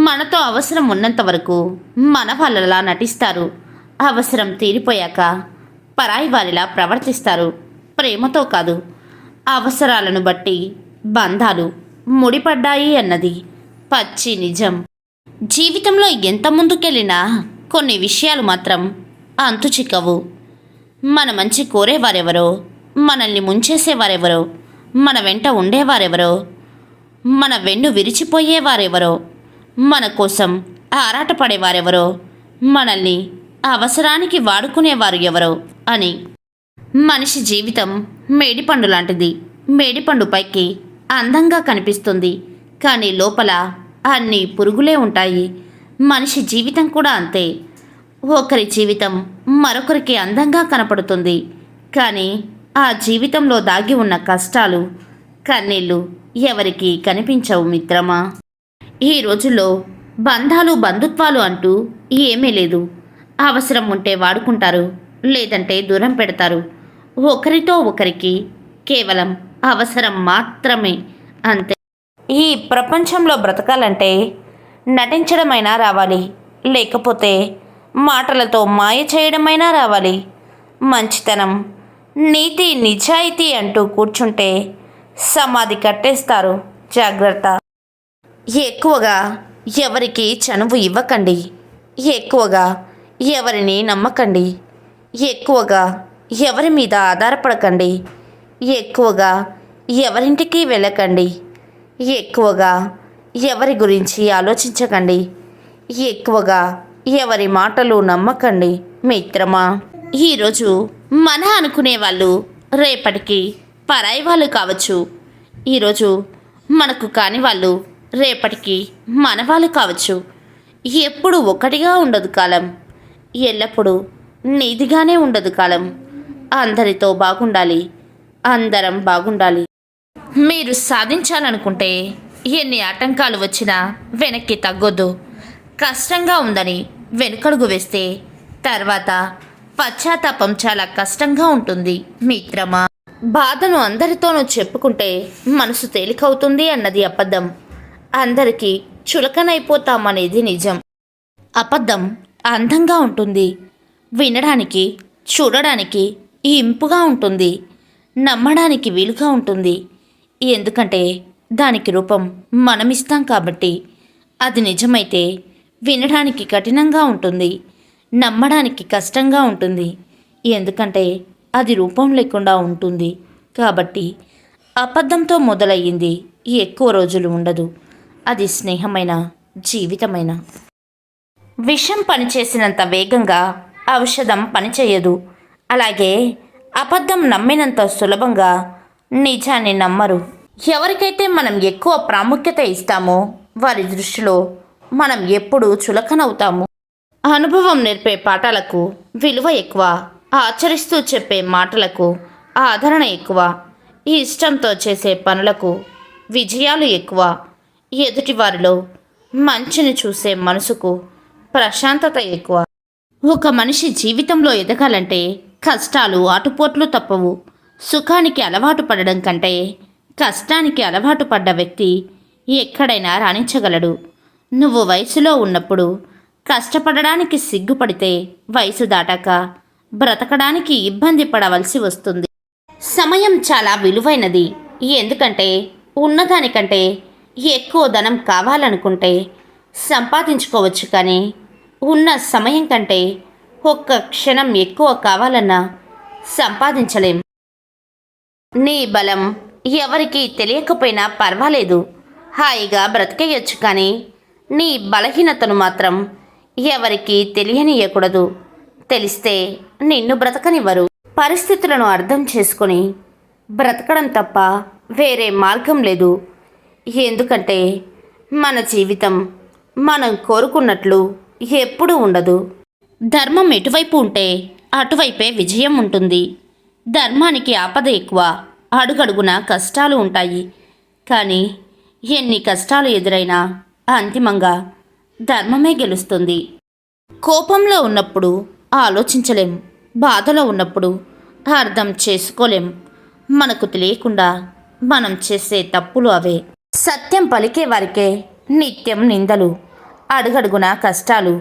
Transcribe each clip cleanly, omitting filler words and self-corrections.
మనతో అవసరం ఉన్నంత వరకు మన వాళ్ళలా నటిస్తారు. అవసరం తీరిపోయాక పరాయి వారిలా ప్రవర్తిస్తారు. ప్రేమతో కాదు, అవసరాలను బట్టి బంధాలు ముడిపడ్డాయి అన్నది పచ్చి నిజం. జీవితంలో ఎంత ముందుకెళ్ళినా కొన్ని విషయాలు మాత్రం అంతు చిక్కవు. మన మంచి కోరేవారెవరో, మనల్ని ముంచేసేవారెవరో, మన వెంట ఉండేవారెవరో, మన వెన్ను విరిచిపోయేవారెవరో, మన కోసం ఆరాటపడేవారెవరో, మనల్ని అవసరానికి వాడుకునేవారు ఎవరో అని. మనిషి జీవితం మేడిపండు లాంటిది. మేడిపండు పైకి అందంగా కనిపిస్తుంది, కానీ లోపల అన్ని పురుగులే ఉంటాయి. మనిషి జీవితం కూడా అంతే. ఒకరి జీవితం మరొకరికి అందంగా కనపడుతుంది, కానీ ఆ జీవితంలో దాగి ఉన్న కష్టాలు, కన్నీళ్ళు ఎవరికి కనిపించవు మిత్రమా. ఈ రోజుల్లో బంధాలు బంధుత్వాలు అంటూ ఏమీ లేదు. అవసరం ఉంటే వాడుకుంటారు, లేదంటే దూరం పెడతారు. ఒకరితో ఒకరికి కేవలం అవసరం మాత్రమే, అంతే. ఈ ప్రపంచంలో బ్రతకాలంటే నటించడమైనా రావాలి, లేకపోతే మాటలతో మాయ చేయడమైనా రావాలి. మంచితనం, నీతి, నిజాయితీ అంటూ కూర్చుంటే సమాధి కట్టేస్తారు. జాగ్రత్త. ఎక్కువగా ఎవరికి చనువు ఇవ్వకండి. ఎక్కువగా ఎవరిని నమ్మకండి. ఎక్కువగా ఎవరి మీద ఆధారపడకండి. ఎక్కువగా ఎవరింటికి వెళ్ళకండి. ఎక్కువగా ఎవరి గురించి ఆలోచించకండి. ఎక్కువగా ఎవరి మాటలు నమ్మకండి మిత్రమా. ఈరోజు మన అనుకునే వాళ్ళు రేపటికి పరాయి వాళ్ళు కావచ్చు. ఈరోజు మనకు కాని వాళ్ళు రేపటికి మన వాళ్ళు కావచ్చు. ఎప్పుడు ఒకటిగా ఉండదు కాలం, ఎల్లప్పుడూ నీదిగానే ఉండదు కాలం. అందరితో బాగుండాలి, అందరం బాగుండాలి. మీరు సాధించాలనుకుంటే ఎన్ని ఆటంకాలు వచ్చినా వెనక్కి తగ్గొద్దు. కష్టంగా ఉందని వెనుకడుగు వేస్తే తర్వాత పశ్చాత్తాపం చాలా కష్టంగా ఉంటుంది మిత్రమా. బాధను అందరితోనూ చెప్పుకుంటే మనసు తేలికవుతుంది అన్నది అబద్ధం. అందరికీ చులకనైపోతామనేది నిజం. అబద్ధం అందంగా ఉంటుంది, వినడానికి చూడడానికి ఇంపుగా ఉంటుంది, నమ్మడానికి వీలుగా ఉంటుంది. ఎందుకంటే దానికి రూపం మనమిస్తాం కాబట్టి. అది నిజమైతే వినడానికి కఠినంగా ఉంటుంది, నమ్మడానికి కష్టంగా ఉంటుంది. ఎందుకంటే అది రూపం లేకుండా ఉంటుంది కాబట్టి. అబద్ధంతో మొదలయ్యింది ఎక్కువ రోజులు ఉండదు. అది స్నేహమైన, జీవితమైన. విషం పనిచేసినంత వేగంగా ఔషధం పనిచేయదు. అలాగే అబద్ధం నమ్మినంత సులభంగా నిజాన్ని నమ్మరు. ఎవరికైతే మనం ఎక్కువ ప్రాముఖ్యత ఇస్తామో వారి దృష్టిలో మనం ఎప్పుడూ చులకనవుతాము. అనుభవం నేర్పే పాఠాలకు విలువ ఎక్కువ, ఆచరిస్తూ చెప్పే మాటలకు ఆదరణ ఎక్కువ, ఇష్టంతో చేసే పనులకు విజయాలు ఎక్కువ, ఎదుటివారిలో మంచిని చూసే మనసుకు ప్రశాంతత ఎక్కువ. ఒక మనిషి జీవితంలో ఎదగాలంటే కష్టాలు, ఆటుపోట్లు తప్పవు. సుఖానికి అలవాటు పడడం కంటే కష్టానికి అలవాటు పడ్డ వ్యక్తి ఎక్కడైనా రాణించగలడు. నువ్వు వయసులో ఉన్నప్పుడు కష్టపడడానికి సిగ్గుపడితే వయసు దాటాక బ్రతకడానికి ఇబ్బంది పడవలసి వస్తుంది. సమయం చాలా విలువైనది. ఎందుకంటే ఉన్నదానికంటే ఎక్కువ ధనం కావాలనుకుంటే సంపాదించుకోవచ్చు, కానీ ఉన్న సమయం కంటే ఒక్క క్షణం ఎక్కువ కావాలన్నా సంపాదించలేం. నీ బలం ఎవరికీ తెలియకపోయినా పర్వాలేదు, హాయిగా బ్రతికేయచ్చు. కానీ నీ బలహీనతను మాత్రం ఎవరికీ తెలియనీయకూడదు. తెలిస్తే నిన్ను బ్రతకనివ్వరు. పరిస్థితులను అర్థం చేసుకొని బ్రతకడం తప్ప వేరే మార్గం లేదు. ఎందుకంటే మన జీవితం మనం కోరుకున్నట్లు ఎప్పుడూ ఉండదు. ధర్మం ఎటువైపు ఉంటే అటువైపే విజయం ఉంటుంది. ధర్మానికి ఆపద ఎక్కువ, అడుగడుగున కష్టాలు ఉంటాయి. కానీ ఎన్ని కష్టాలు ఎదురైనా అంతిమంగా ధర్మమే గెలుస్తుంది. కోపంలో ఉన్నప్పుడు ఆలోచించలేం, బాధలో ఉన్నప్పుడు అర్థం చేసుకోలేం. మనకు తెలియకుండా మనం చేసే తప్పులు అవే. సత్యం పలికే వారికే నిత్యం నిందలు, అడుగడుగునా కష్టాలు.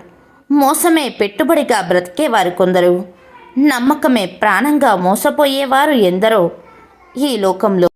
మోసమే పెట్టుబడిగా బ్రతికేవారు కొందరు. నమ్మకమే ప్రాణంగా మోసపోయేవారు ఎందరో ఈ లోకంలో.